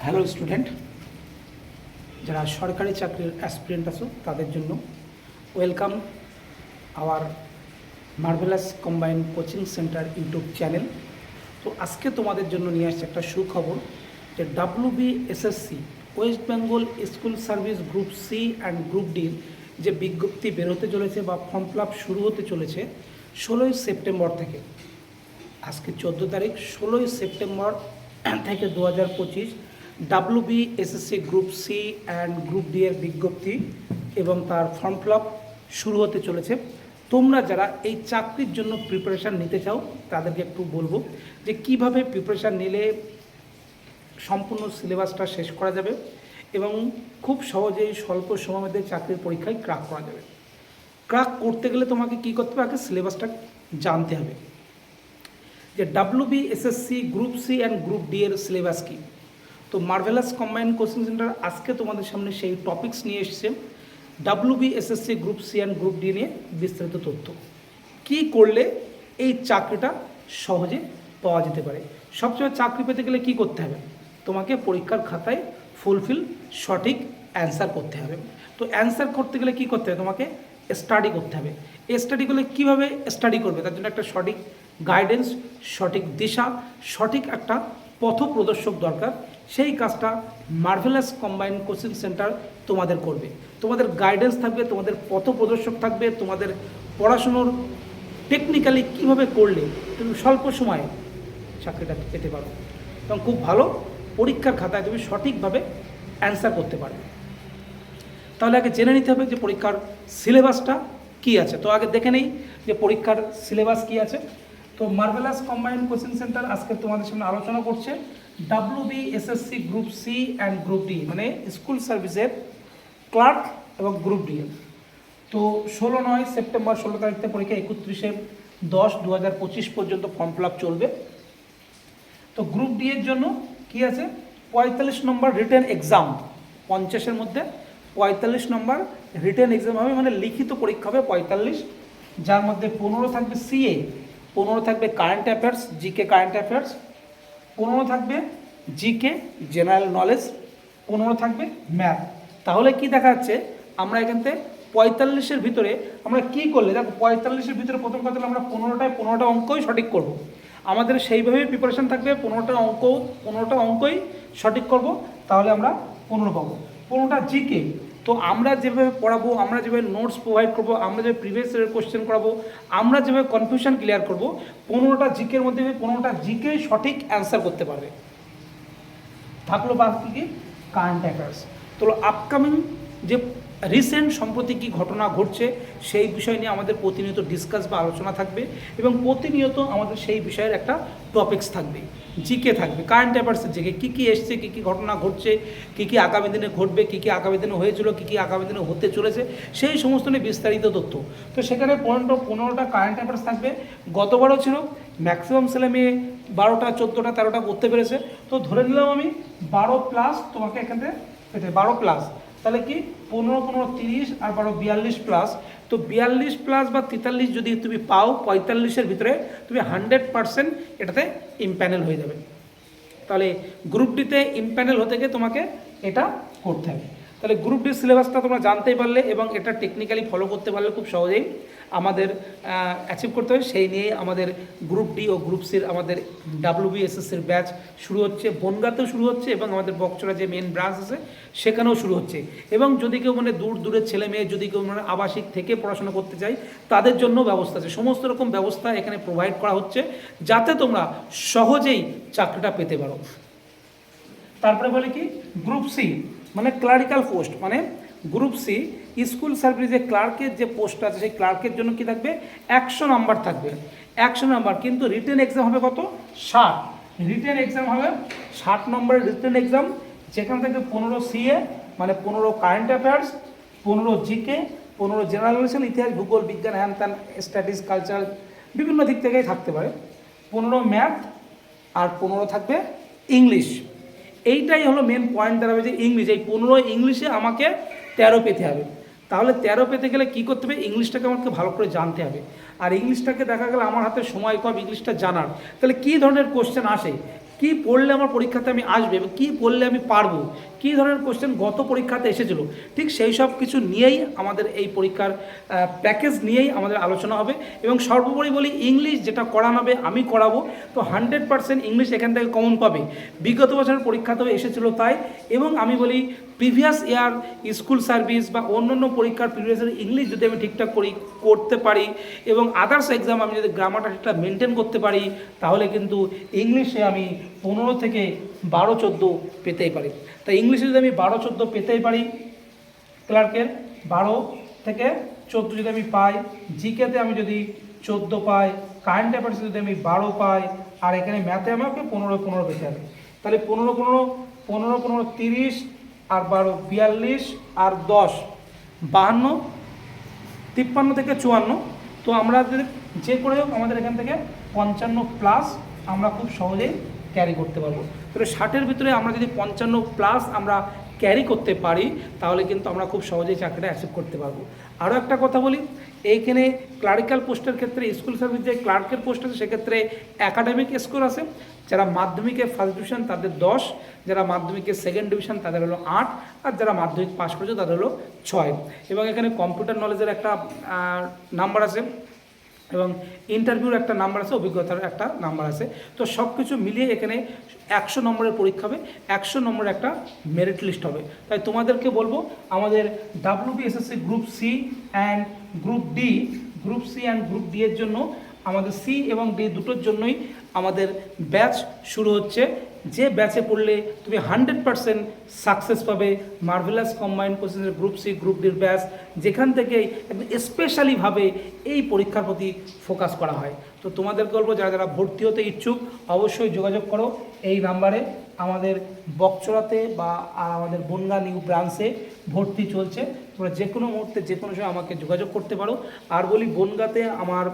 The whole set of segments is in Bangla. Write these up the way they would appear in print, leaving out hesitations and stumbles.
হ্যালো স্টুডেন্ট, যারা সরকারি চাকরির অ্যাসপিরেন্ট আছো তাদের জন্য welcome hour marvellous combined coaching centre YouTube channel. তো আজকে তোমাদের জন্য নিয়ে আসছে একটা সুখবর যে WBSSC West Bengal school service group C and group ডির যে বিজ্ঞপ্তি বেরোতে চলেছে বা ফর্ম ফিল আপ শুরু হতে চলেছে 16ই সেপ্টেম্বর থেকে। আজকে 14 তারিখ, 16ই সেপ্টেম্বর থেকে 2025 WBSSC group C and group D এর বিজ্ঞপ্তি এবং তার ফর্ম ফিল আপ শুরু হতে চলেছে। তোমরা যারা এই চাকরির জন্য প্রিপারেশান নিতে চাও তাদেরকে একটু বলবো যে কিভাবে প্রিপারেশান নিলে সম্পূর্ণ সিলেবাসটা শেষ করা যাবে এবং খুব সহজেই স্বল্প সময়ের মধ্যে চাকরির পরীক্ষায় ক্র্যাক করা যাবে। ক্র্যাক করতে গেলে তোমাকে কী করতে হবে, আগে সিলেবাসটা জানতে হবে যে WBSSC group C and group D এর সিলেবাস কী। তো মার্ভেলাস কম্বাইন্ড কোচিং সেন্টার আজকে তোমাদের সামনে সেই টপিকস নিয়ে এসেছে WBSSC group C and group D নিয়ে বিস্তারিত তথ্য। কী করলে এই চাকরিটা সহজে পাওয়া যেতে পারে। সবসময় চাকরি পেতে গেলে কি করতে হবে, তোমাকে পরীক্ষার খাতায় ফুলফিল সঠিক অ্যান্সার করতে হবে। তো অ্যান্সার করতে গেলে কি করতে হবে, তোমাকে স্টাডি করতে হবে। এই স্টাডি করলে কীভাবে স্টাডি করবে তার জন্য একটা সঠিক গাইডেন্স, সঠিক দিশা, সঠিক একটা পথ প্রদর্শক দরকার। সেই কাজটা মার্ভেলাস কম্বাইন্ড কোচিং সেন্টার তোমাদের করবে। তোমাদের গাইডেন্স থাকবে, তোমাদের পথ প্রদর্শক থাকবে, তোমাদের পড়াশুনোর টেকনিক্যালি কীভাবে করলে তুমি স্বল্প সময়ে চাকরিটা পেতে পারো এবং খুব ভালো পরীক্ষার খাতায় তুমি সঠিকভাবে অ্যান্সার করতে পারবে। তাহলে আগে জেনে নিতে হবে যে পরীক্ষার সিলেবাসটা কী আছে। তো আগে দেখে নেই যে পরীক্ষার সিলেবাস কী আছে। তো মার্ভেলাস কম্বাইন্ড কোচিং সেন্টার আজকে তোমাদের সামনে আলোচনা করছে WBSSC group C and group D, মানে স্কুল সার্ভিসের ক্লার্ক এবং গ্রুপ ডি এর। তো 16 সেপ্টেম্বর 16 তারিখ থেকে পরীক্ষা, 31/10/2025 পর্যন্ত ফর্ম ফিল আপ চলবে। তো গ্রুপ ডি এর জন্য কি আছে, 45 নম্বর রিটেন এক্সাম, 50-এর মধ্যে 45 নম্বর রিটেন এক্সাম হবে, মানে লিখিত পরীক্ষা হবে 45, যার মধ্যে 15 থাকবে সিএ, 15 থাকবে current affairs, GK current affairs, 15 থাকবে জিকে জেনারেল নলেজ, 15 থাকবে ম্যাথ। তাহলে কি দেখা যাচ্ছে, আমরা এখান থেকে 45-এর ভিতরে আমরা কি করলে, দেখো 45-এর ভিতরে প্রথম কথা হলো আমরা 15টা অঙ্কই সঠিক করব। আমাদের সেইভাবেই প্রিপারেশান থাকবে, 15টা অঙ্কই সঠিক করব, তাহলে আমরা 15 পাবো। 15টা জিকে, তো আমরা যেভাবে পড়াবো, আমরা যেভাবে নোটস প্রোভাইড করবো, আমরা যেভাবে প্রিভিয়াস ইয়ারের কোশ্চেন করাবো, আমরা যেভাবে কনফিউশন ক্লিয়ার করবো, 15টা জিকের মধ্যে 15টা জিকে সঠিক অ্যান্সার করতে পারবে। থাকলো বাকি কি কারেন্ট অ্যাফেয়ার্স। তো আপকামিং যে রিসেন্ট সম্প্রতি কী ঘটনা ঘটছে সেই বিষয় নিয়ে আমাদের প্রতিনিয়ত ডিসকাস বা আলোচনা থাকবে এবং প্রতিনিয়ত আমাদের সেই বিষয়ের একটা টপিকস থাকবে। জিকে থাকবে, কারেন্ট অ্যাফেয়ার্সের জিকে কী কী এসছে, কী কী ঘটনা ঘটছে, কী কী আগামী দিনে ঘটবে, কী কী আগামী দিনে হয়েছিল, কী কী আগামী দিনে হতে চলেছে, সেই সমস্ত নিয়ে বিস্তারিত তথ্য। তো সেখানে 15টা কারেন্ট অ্যাফেয়ার্স থাকবে। গতবারও ছিল, ম্যাক্সিমাম ছেলে মেয়ে 12টা 14টা 13টা করতে পেরেছে। তো ধরে নিলাম আমি 12+ তোমাকে এখান থেকে পেতে, 12+, তাহলে কি 15 30 আর 12 42+। তো 42+ বা 43 যদি তুমি পাও 45-এর ভিতরে, তুমি 100% এটাতে ইমপ্যানেল হয়ে যাবে। তাহলে গ্রুপ ডিতে ইমপ্যানেল হতে গিয়ে তোমাকে এটা করতে হবে। তাহলে গ্রুপ ডি সিলেবাসটা তোমরা জানতেই পারলে এবং এটা টেকনিক্যালি ফলো করতে পারলে খুব সহজেই আমাদের অ্যাচিভ করতে হবে। সেই নিয়ে আমাদের গ্রুপ ডি ও গ্রুপ সির আমাদের WBSSCর ব্যাচ শুরু হচ্ছে, বনগাঁতেও শুরু হচ্ছে এবং আমাদের বকচড়া যে মেন ব্রাঞ্চ আছে সেখানেও শুরু হচ্ছে। এবং যদি কেউ মানে দূরের ছেলে মেয়ে যদি কেউ মানে আবাসিক থেকে পড়াশোনা করতে চায় তাদের জন্য ব্যবস্থা আছে, সমস্ত রকম ব্যবস্থা এখানে প্রোভাইড করা হচ্ছে যাতে তোমরা সহজেই চাকরিটা পেতে পারো। তারপরে বলে কি গ্রুপ সি, মানে ক্লারিক্যাল পোস্ট, মানে গ্রুপ সি স্কুল সার্ভিসে ক্লার্কের যে পোস্ট আছে সেই ক্লার্কের জন্য কি থাকবে, 100 নাম্বার থাকবে, 100 নাম্বার। কিন্তু রিটেন এক্সাম হবে কত, 60। রিটেন এক্সাম হবে 60 নম্বরের রিটেন এক্সাম, যেখান থেকে 15 সিএ মানে 15 current affairs, 15 GK, 15 general knowledge, ইতিহাস ভূগোল বিজ্ঞান হ্যান ত্যান স্ট্যাটিস কালচার বিভিন্ন দিক থেকেই থাকতে পারে, 15 ম্যাথ আর 15 থাকবে ইংলিশ। এইটাই হলো মেন পয়েন্ট দাঁড়াবে যে ইংলিশ, এই 15 ইংলিশে আমাকে 13 পেতে হবে। তাহলে 13 পেতে গেলে কী করতে হবে, ইংলিশটাকে আমাকে ভালো করে জানতে হবে। আর ইংলিশটাকে দেখা গেলে আমার হাতে সময় কম ইংলিশটা জানার, তাহলে কী ধরনের কোশ্চেন আসে কী পড়লে আমার পরীক্ষাতে আমি আসবে এবং কী পড়লে আমি পারবো, কী ধরনের কোশ্চেন গত পরীক্ষাতে এসেছিলো, ঠিক সেই সব কিছু নিয়েই আমাদের এই পরীক্ষার প্যাকেজ নিয়েই আমাদের আলোচনা হবে। এবং সর্বোপরি বলি, ইংলিশ যেটা করানো হবে আমি করাবো, তো 100% ইংলিশ এখান থেকে কমন পাবে, বিগত বছরের পরীক্ষাতেও এসেছিলো তাই। এবং আমি বলি প্রিভিয়াস ইয়ার স্কুল সার্ভিস বা অন্যান্য পরীক্ষার প্রিভিয়াস ইয়ার ইংলিশ যদি আমি ঠিকঠাক করতে পারি এবং আদার্স এক্সাম আমি যদি গ্রামারটা ঠিকঠাক মেনটেন করতে পারি, তাহলে কিন্তু ইংলিশে আমি 15 থেকে 12-14 পেতেই পারি। তাই ইংলিশে যদি আমি 12-14 পেতেই পারি, ক্লার্কের 12 থেকে 14 যদি আমি পাই, জিকেতে আমি যদি 14 পাই, কারেন্ট অ্যাফেয়ার্সে যদি আমি 12 পাই, আর এখানে ম্যাথে আমাকে 15 পেতে হবে। তাহলে 15 30 আর 12 42 আর 10 52, 53 থেকে 54। তো আমরা যে করে হোক আমাদের এখান থেকে 55+ আমরা খুব সহজেই ক্যারি করতে পারবো। তাহলে 60-এর ভিতরে আমরা যদি 55+ আমরা ক্যারি করতে পারি, তাহলে কিন্তু আমরা খুব সহজেই চাকরিটা অ্যাচিভ করতে পারবো। আরও একটা কথা বলি, এইখানে ক্লারিক্যাল পোস্টের ক্ষেত্রে স্কুল সার্ভিস যে ক্লার্কের পোস্ট আছে সেক্ষেত্রে একাডেমিক স্কোর আছে। যারা মাধ্যমিকে ফার্স্ট ডিভিশন তাদের 10, যারা মাধ্যমিকে সেকেন্ড ডিভিশন তাদের হলো 8, আর যারা মাধ্যমিক পাস করেছে তাদের হলো 6। এবং এখানে কম্পিউটার নলেজের একটা নাম্বার আছে এবং ইন্টারভিউর একটা নাম্বার আছে, অভিজ্ঞতার একটা নাম্বার আছে। তো সব কিছু মিলিয়ে এখানে 100 নম্বরের পরীক্ষা হবে, 100 নম্বরের একটা মেরিট লিস্ট হবে। তাই তোমাদেরকে বলবো, আমাদের WBSSC group C and group D, group C and group D এর জন্য আমাদের সি এবং ডি দুটোর জন্যই আমাদের ব্যাচ শুরু হচ্ছে। যে ব্যাচে পড়লে তুমি 100% সাকসেস পাবে। মার্ভেলাস কম্বাইন্ড কোচিংয়ের গ্রুপ সি গ্রুপ ডির ব্যাচ, যেখান থেকে একদম স্পেশালিভাবে এই পরীক্ষার প্রতি ফোকাস করা হয়। তো তোমাদেরকে বলবো, যারা যারা ভর্তি হতে ইচ্ছুক অবশ্যই যোগাযোগ করো এই নাম্বারে। আমাদের বকচড়াতে বা আমাদের বনগাঁ নিউ ব্রাঞ্চে ভর্তি চলছে, তোমরা যে কোনো মুহূর্তে যে কোনো সময় আমাকে যোগাযোগ করতে পারো। আর বলি, বনগাঁতে আমার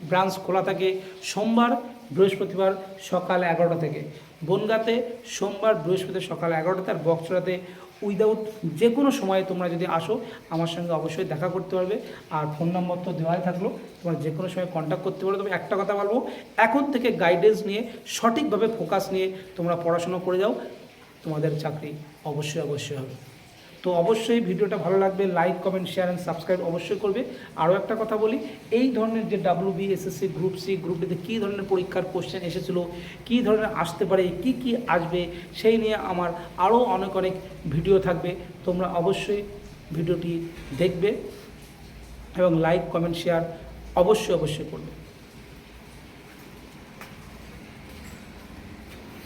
ব্রাঞ্চ খোলা থাকে সোমবার বৃহস্পতিবার সকাল 11টা থেকে। বনগাঁতে সোমবার বৃহস্পতিবার সকাল 11টাতে, আর বকচড়াতে উইদাউট যে কোনো সময়ে তোমরা যদি আসো আমার সঙ্গে অবশ্যই দেখা করতে পারবে। আর ফোন নম্বর তো দেওয়াই থাকলো, তোমরা যে কোনো সময় কন্ট্যাক্ট করতে পারো। তবে একটা কথা বলবো, এখন থেকে গাইডেন্স নিয়ে সঠিকভাবে ফোকাস নিয়ে তোমরা পড়াশোনা করে যাও, তোমাদের চাকরি অবশ্যই হবে। তো অবশ্যই ভিডিওটা ভালো লাগবে, like comment share and subscribe অবশ্যই করবে। আরও একটা কথা বলি, এই ধরনের যে WBSSC গ্রুপ সি গ্রুপ ডিতে কী ধরনের পরীক্ষার কোশ্চেন এসেছিলো, কী ধরনের আসতে পারে, কি আসবে, সেই নিয়ে আমার আরও অনেক ভিডিও থাকবে। তোমরা অবশ্যই ভিডিওটি দেখবে এবং লাইক কমেন্ট শেয়ার অবশ্যই করবে।